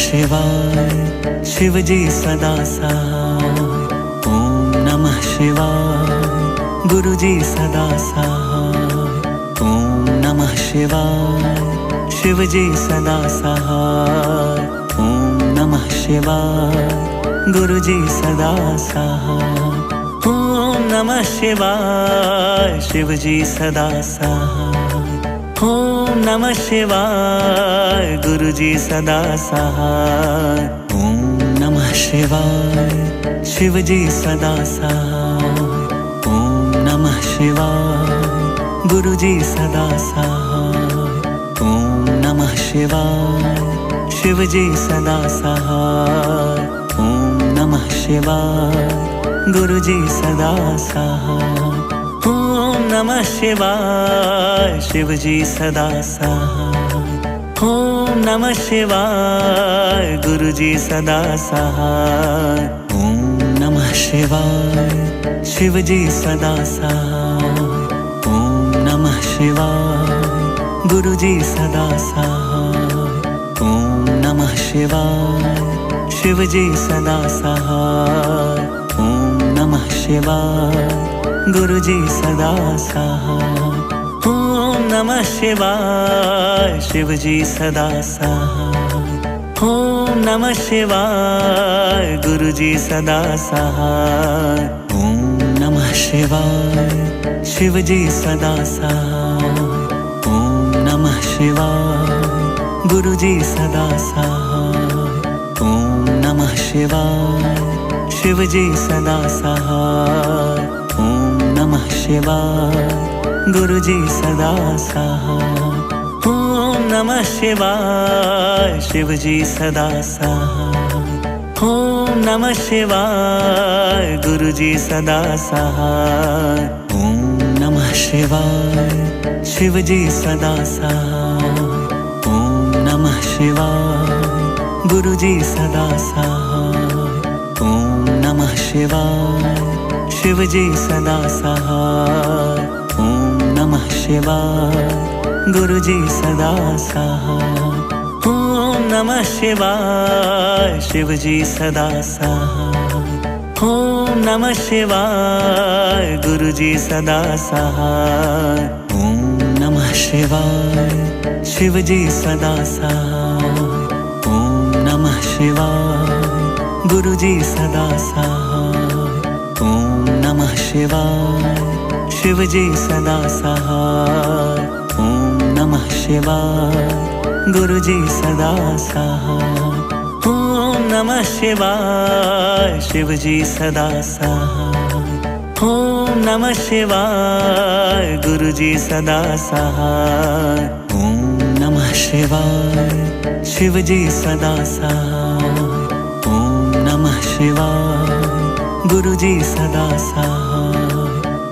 शिवाय शिव जी सदा सहाय। ओम नमः शिवाय गुरु जी सदा सहाय। ओम नमः शिवाय शिव जी सदा सहाय। ओम नमः शिवाय गुरु जी सदा सहाय। ओम नमः शिवाय शिव जी सदा सहाय। ओम नमः शिवाय गुरु जी सदा सहाय। ओम नमः शिवाय शिव जी सदा सहाय। ओम नमः शिवाय गुरु जी सदा सहाय। ओम नमः शिवाय शिव जी सदा सहाय। ओम नमः शिवाय गुरु जी सदा सहाय। ओम नमः शिवाय शिव जी सदा सहाय। ओम नमः शिवाय गुरु जी सदा सहाय। ओम नमः शिवाय शिव जी सदा सहाय। ओम नमः शिवाय गुरु जी सदा सहाय। ओम नमः शिवाय शिव जी सदा सहाय। ओम नमः शिवाय गुरु जी सदा सहाय। ओम नमः शिवाय शिव जी सदा सहाय। ओम नमः शिवाय गुरु जी सदा सहाय। ओम नमः शिवाय शिव जी सदा सहाय। ओम नमः शिवाय गुरु जी सदा सहाय। ओम नमः शिवाय शिव जी सदा सहाय। ओम नमः शिवाय गुरु जी सदा सहाय। ओम नमः शिवाय शिव जी सदा सहाय। ओम नमः शिवाय गुरु जी सदा सहाय। ओम नमः शिवाय शिव जी सदा सहाय। ओम नमः शिवाय गुरु जी सदा सहाय। ओम नमः शिवाय शिव जी सदा सहाय। ओम नमः शिवाय गुरु जी सदा सहाय। ओम नमः शिवाय शिव जी सदा सहाय। ओम नमः शिवाय गुरु जी सदा सहाय। ओम नमः शिवाय शिव जी सदा सहाय। ओम नमः शिवाय गुरु जी सदा सहाय। ओम नमः शिवाय शिव जी सदा सहाय। ओम नमः शिवाय गुरु जी सदा सहाय। ओम नमः शिवाय शिव जी सदा सहाय। ओम नमः शिवाय गुरु जी सदा सहाय। ओम नमः शिवाय शिव जी सदा सहाय। ओम नमः शिवाय गुरु जी सदा सहाय।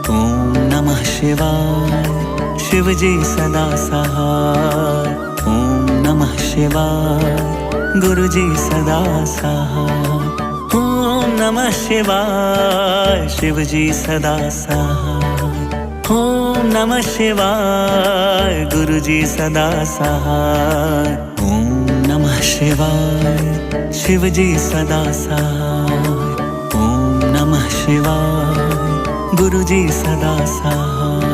ओम नमः शिवाय शिव जी सदा सहाय। ओम नमः शिवाय गुरु जी सदा सहाय। ओम नमः शिवाय शिव जी सदा सहाय। ओम नमः शिवाय गुरु जी सदा सहाय। ओम नमः शिवाय शिव जी सदा सहाय। ओम नमः शिवाय गुरु जी सदा सहाय।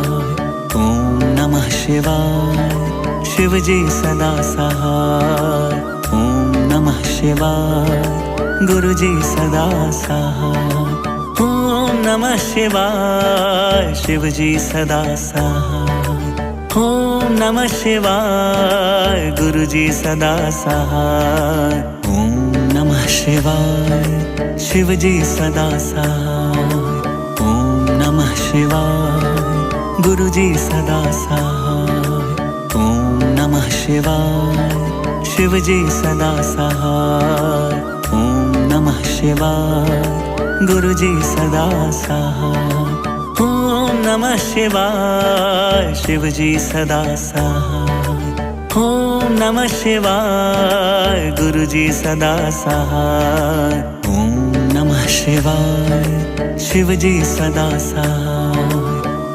ओम नमः शिवाय शिव जी सदा सहाय। ओम नमः शिवाय गुरु जी सदा सहाय। ओम नमः शिवाय शिव जी सदा सहाय। ओम नमः शिवाय गुरु जी सदा सहाय। ओम नमः शिवाय शिव जी सदा सहाय। ओम नमः शिवाय गुरु जी सदा सहाय। ओम नमः शिवाय शिव जी सदा सहाय। ओम नमः शिवाय गुरु जी सदा सहाय। ओम नमः शिवाय शिव जी सदा सहाय। ओम नमः शिवाय गुरु जी सदा सहाय। ओम नमः शिवाय शिव जी सदा सहाय।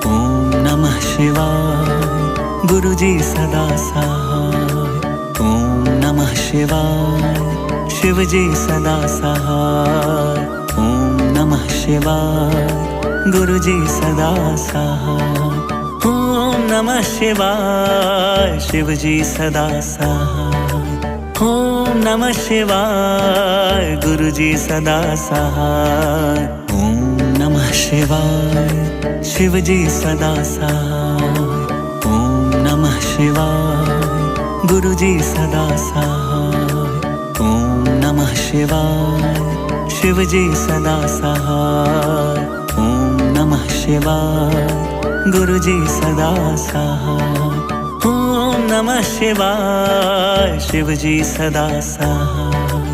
ओम नमः शिवाय गुरु जी सदा सहाय। ओम नमः शिवाय शिव जी सदा सहाय। ओम नमः शिवाय गुरु जी सदा सहाय। ओम नमः शिवाय शिव जी सदा सहाय। ओम नमः शिवाय गुरु जी सदा सहाय। ओम नमः शिवाय शिव जी सदा सहाय। ओम नमः शिवाय गुरु जी सदा सहाय। ओम नमः शिवाय शिव जी सदा सहाय। ओम नमः शिवाय गुरु जी सदा सहाय। ओम नमः शिवाय शिव जी सदा सहाय।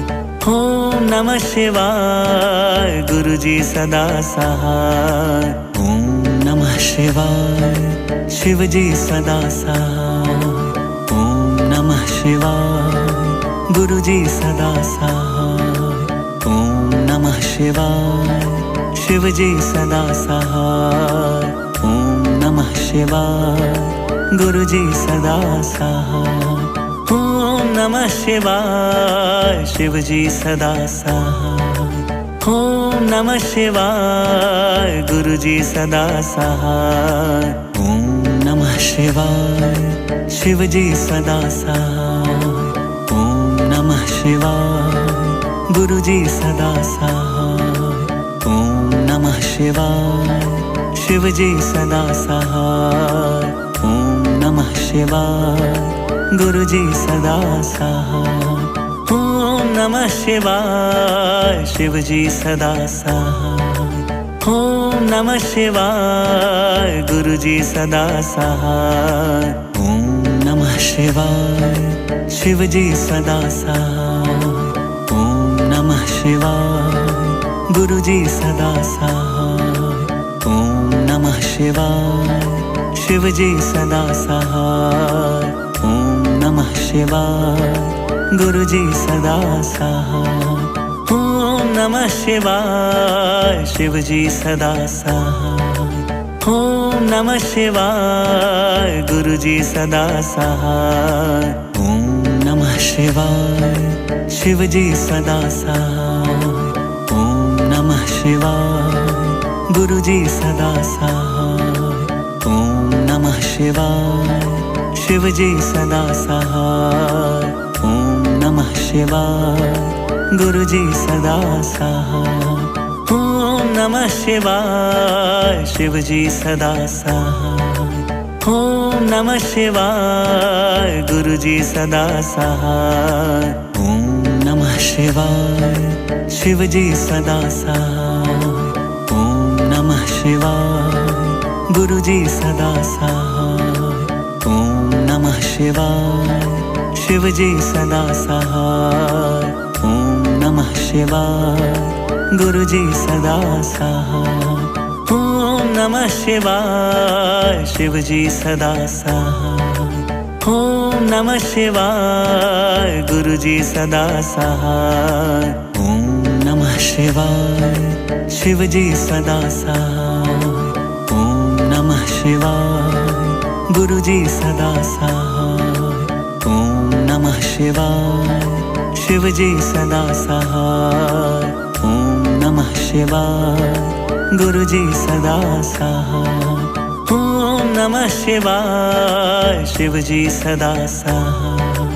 ओम नमः शिवाय गुरु जी सदा सहाय। ओम नमः शिवाय शिव जी सदा सहाय। ओम नमः शिवाय गुरु जी सदा सहाय। ओम नमः शिवाय शिव जी सदा सहाय। ओम नमः शिवाय गुरु जी सदा सहाय। ओम नमः शिवाय शिव जी सदा सहाय। ओम नमः शिवाय गुरु जी सदा सहाय। ओम नमः शिवाय शिव जी सदा सहाय। ओम नमः शिवाय गुरु जी सदा सहाय। ओम नमः शिवाय शिव जी सदा सहाय। ओम नमः शिवाय गुरु जी सदा सहाय। ओम नमः शिवाय शिव जी सदा सहाय। ओम नमः शिवाय गुरु जी सदा सहाय। ओम नमः शिवाय शिव जी सदा सहाय। ओम नमः शिवाय गुरु जी सदा सहाय। ओम नमः शिवाय शिव जी सदा सहाय। ओम नमः शिवाय गुरु जी सदा सहाय। ओम नमः शिवाय शिव जी सदा सहाय। ओम नमः शिवाय गुरु जी सदा सहाय। ओम नमः शिवाय शिव जी सदा सहाय। ओम नमः शिवाय गुरु जी सदा सहाय। ओम नमः शिवाय शिव जी सदा सहाय। ओम नमः शिवाय गुरु जी सदा सहाय। ओम नमः शिवाय शिव जी सदा सहाय। ओम नमः शिवाय गुरु जी सदा सहाय। ओम नमः शिवाय शिव जी सदा सहाय। ओम नमः शिवाय गुरु जी सदा सहाय। ओम नमः शिवाय शिव जी सदा सहाय। ओम नमः शिवाय गुरु जी सदा सहाय। ओम नमः शिवाय शिव जी सदा सहाय। ओम नमः शिवाय गुरु जी सदा सहाय। ओम नमः शिवाय शिव जी सदा सहाय। ओम नमः शिवाय गुरु जी सदा सहाय। ओम नमः शिवाय शिव जी सदा सहाय। ओम नमः शिवाय गुरु जी सदा सहाय। ओम नमः शिवाय शिव जी सदा सहाय।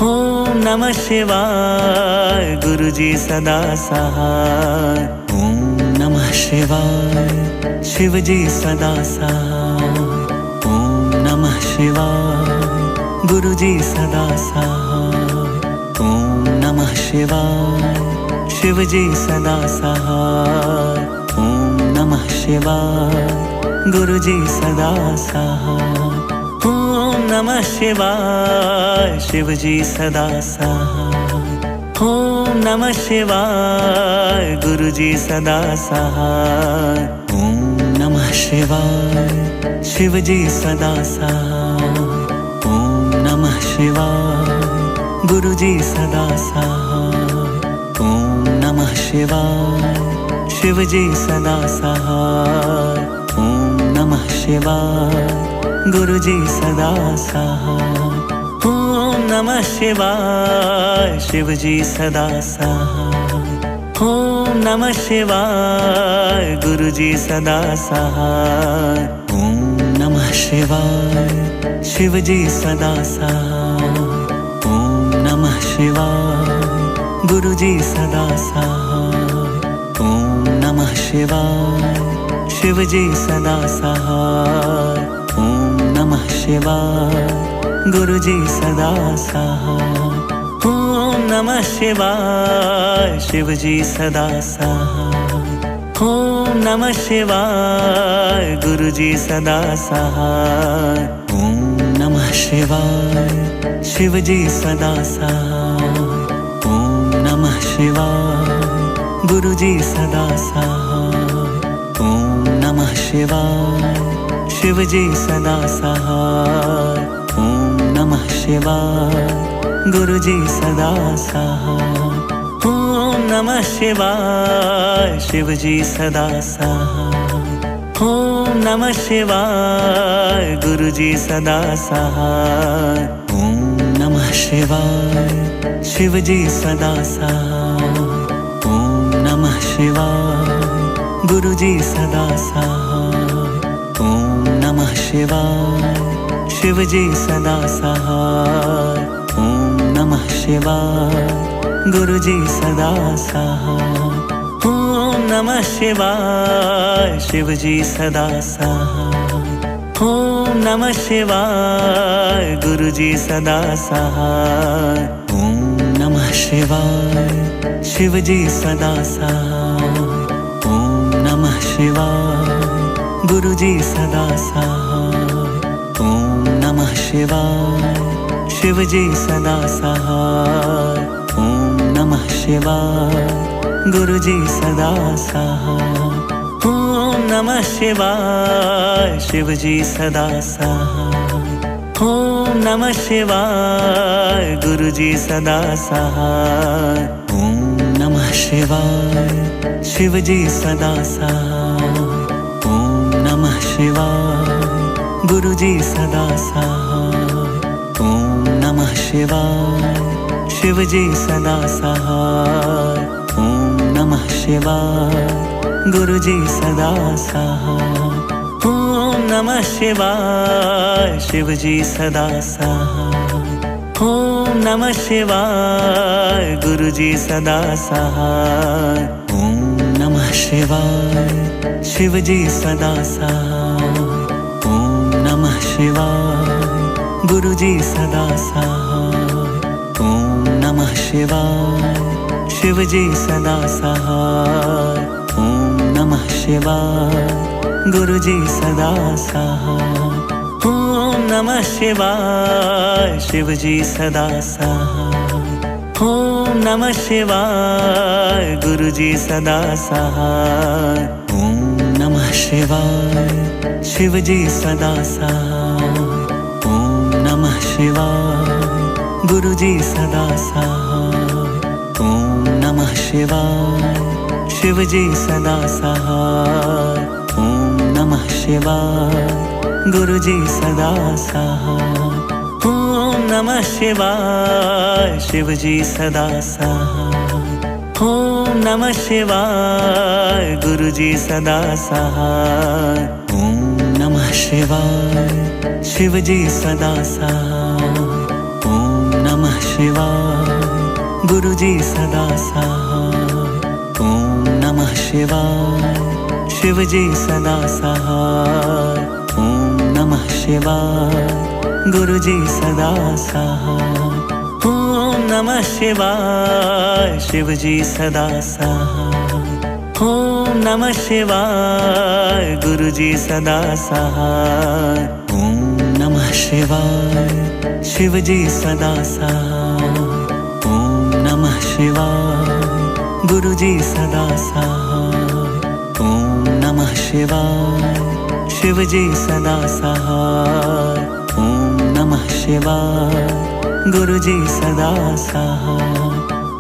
ओम नमः शिवाय गुरु जी सदा सहाय। ओम नमः शिवाय शिव जी सदा सहाय। ओम नमः शिवाय गुरु जी सदा सहाय। ओम नमः शिवाय शिव जी सदा सहाय। ओम नमः शिवाय गुरु जी सदा सहाय। ओम नमः शिवाय शिव जी सदा सहाय। ओम नमः शिवाय गुरु जी सदा सहाय। ओम नमः शिवाय शिव जी सदा सहाय। ओम नमः शिवाय गुरु जी सदा सहाय। ओम नमः शिवाय शिव जी सदा सहाय। ओम नमः शिवाय गुरु जी सदा सहाय। ओम नमः शिवाय शिव जी सदा सहाय। ओम नमः शिवाय गुरु जी सदा सहाय। ओम नमः शिवाय शिव जी सदा सहाय। ओम नमः शिवाय गुरु जी सदा सहाय। ओम नमः शिवाय शिव जी सदा सहाय। ओम नमः शिवाय गुरु जी सदा सहाय। ओम नमः शिवाय शिव जी सदा सहाय। ओम नमः शिवाय गुरु जी सदा सहाय। ओम नमः शिवाय शिव जी सदा सहाय। ओम नमः शिवाय गुरु जी सदा सहाय। ओम नमः शिवाय शिव जी सदा सहाय। ओम नमः शिवाय गुरु जी सदा सहाय। ओम नमः शिवाय शिव जी सदा सहाय। ओम नमः शिवाय गुरु जी सदा सहाय। ओम नमः शिवाय शिव जी सदा सहाय। ओम नमः शिवाय गुरु जी सदा सहाय। ओम नमः शिवाय शिव जी सदा सहाय। ओम नमः शिवाय गुरु जी सदा सहाय। ओम नमः शिवाय शिव जी सदा सहाय। ओम नमः शिवाय गुरु जी सदा सहाय। ओम नमः शिवाय शिव जी सदा सहाय। ओम नमः शिवाय गुरु जी सदा सहाय। ओम नमः शिवाय शिव जी सदा सहाय। ओम नमः शिवाय गुरु जी सदा सहाय। ओम नमः शिवाय शिव जी सदा सहाय। ओम नमः शिवाय गुरु जी सदा सहाय। ओम नमः शिवाय शिव जी सदा सहाय। ओम नमः शिवाय गुरु जी सदा सहाय। ओम नमः शिवाय शिव जी सदा सहाय। ओम नमः शिवाय गुरु जी सदा सहाय। ओम नमः शिवाय शिव जी सदा सहाय। ओम नमः शिवाय गुरु जी सदा सहाय। ओम नमः शिवाय शिव जी सदा सहाय। ओम नमः शिवाय गुरु जी सदा सहाय। ओम नमः शिवाय शिव जी सदा सहाय। ओम नमः शिवाय गुरु जी सदा सहाय। ओम नमः शिवाय शिव जी सदा सहाय। ओम नमः शिवाय गुरु जी सदा सहाय। ओम नमः शिवाय शिव जी सदा सहाय। ओम नमः शिवाय गुरु जी सदा सहाय। ओम नमः शिवाय शिव जी सदा सहाय। ओम नमः शिवाय गुरु जी सदा सहाय। ओम नमः शिवाय शिव जी सदा सहाय। ओम नमः शिवाय गुरु जी सदा सहाय। ओम नमः शिवाय शिव जी सदा सहाय। ओम नमः शिवाय गुरु जी सदा सहाय। ओम नमः शिवाय शिव जी सदा सहाय। ओम नमः शिवाय गुरु जी सदा सहाय। ओम नमः शिवाय शिव जी सदा सहाय। ओम नमः शिवाय गुरु जी सदा सहाय। ओम नमः शिवाय शिव जी सदा सहाय। ओम नमः शिवाय गुरु जी सदा सहाय। ओम नमः शिवाय शिव जी सदा सहाय। ओम नमः शिवाय गुरु जी सदा सहाय।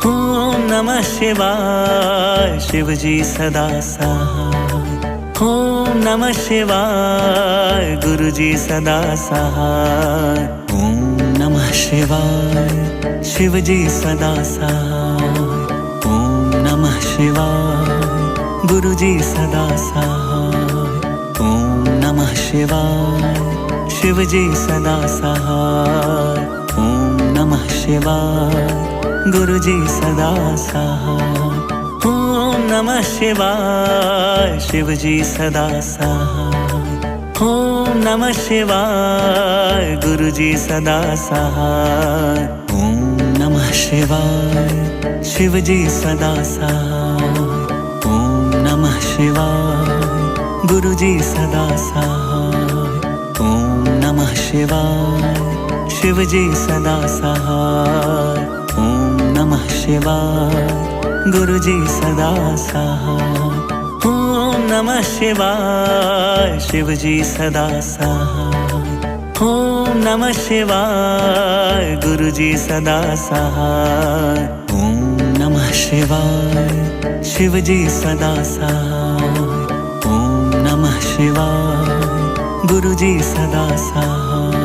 ओम नमः शिवाय शिव जी सदा सहाय। ओम नमः शिवाय गुरु जी सदा सहाय। ओम नमः शिवाय शिव जी सदा सहाय। ओम नमः शिवाय गुरु जी सदा सहाय। ओम नमः शिवाय शिव जी सदा सहाय। ओम नमः शिवाय गुरु जी सदा सहाय। ओम नमः शिवाय शिव जी सदा सहाय। ओम नमः शिवाय गुरु जी सदा सहाय। ओम नमः शिवाय शिव जी सदा सहाय। ओम नमः शिवाय गुरु जी सदा सहाय। ओम नमः शिवाय शिव जी सदा सहाय। ओम नमः शिवाय गुरु जी सदा सहाय। ओम नमः शिवाय शिव जी सदा सहाय। ओम नमः शिवाय गुरु जी सदा सहाय। ओम नमः शिवाय शिव जी सदा सहाय। ओम नमः शिवाय गुरु जी सदा सहाय।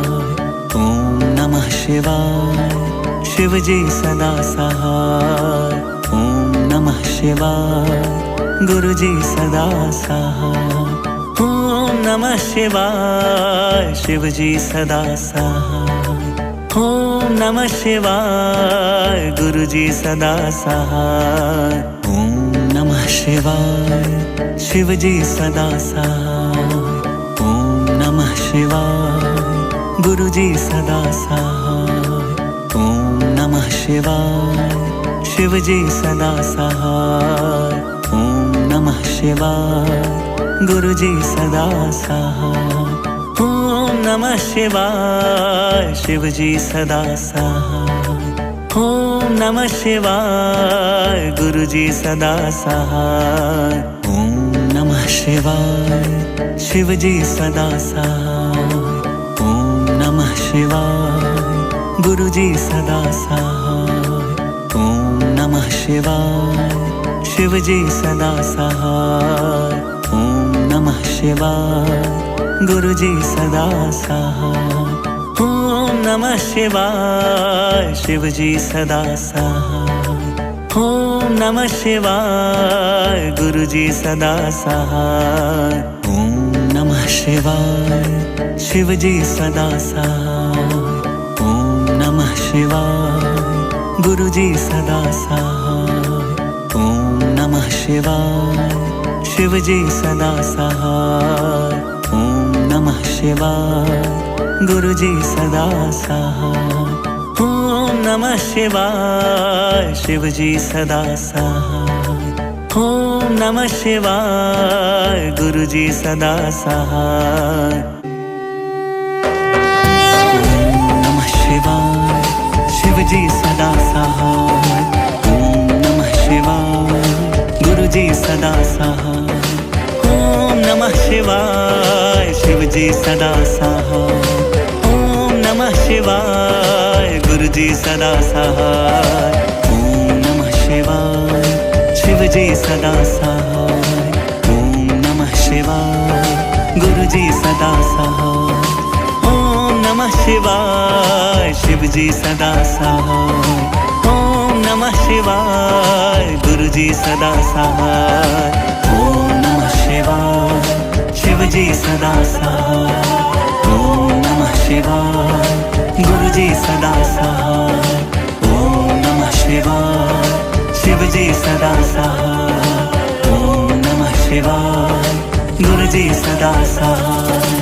ओम नमः शिवाय शिव जी सदा सहाय। ओम नमः शिवाय गुरु जी सदा सहाय। ओम नमः शिवाय शिव जी सदा सहाय। ओम नमः शिवाय गुरु जी सदा सहाय। ओम नमः शिवाय शिव जी सदा सहाय। ओम नमः शिवाय गुरु जी सदा सहाय। ओम नमः शिवाय शिव जी सदा सहाय। ओम नमः शिवाय गुरु जी सदा सहाय। ओम नमः शिवाय शिव जी सदा सहाय। ओम नमः शिवाय गुरु जी सदा सहाय। ओम नमः शिवाय शिव जी सदा सहाय। ओम नमः शिवाय गुरु जी सदा सहाय। ओम नमः शिवाय शिव जी सदा सहाय। ओम नमः शिवाय गुरु जी सदा सहाय। ओम नमः शिवाय शिव जी सदा सहाय। ओम नमः शिवाय गुरु जी सदा सहाय। ओम नमः शिवाय शिव जी सदा सहाय। ओम नमः शिवाय गुरु जी सदा सहाय। ओम नमः शिवाय शिव जी सदा सहाय। ओम नमः शिवाय गुरु जी सदा सहाय। ओम नमः शिवाय शिव जी सदा सहाय। ओम नमः शिवाय गुरु जी सदा सहाय। ओम नमः शिवाय शिव जी सदा सहाय। ओम नमः शिवाय गुरु जी सदा सहाय। ओम नमः शिवाय शिव जी सदा सहाय। ओम नमः शिवाय गुरु जी सदा सहाय। ओम नमः शिवाय शिव जी सदा सहाय। ओम नमः शिवाय गुरु जी सदा सहाय। ओम नमः शिवाय शिव जी सदा सहाय। ओम नमः शिवाय गुरु जी सदा सहाय। ओम नमः शिवाय शिव जी सदा सहाय। ओम नमः शिवाय गुरु जी सदा सहाय। ओम नमः शिवाय शिव जी सदा सहाय। ओम नमः शिवाय गुरु जी सदा सहाय।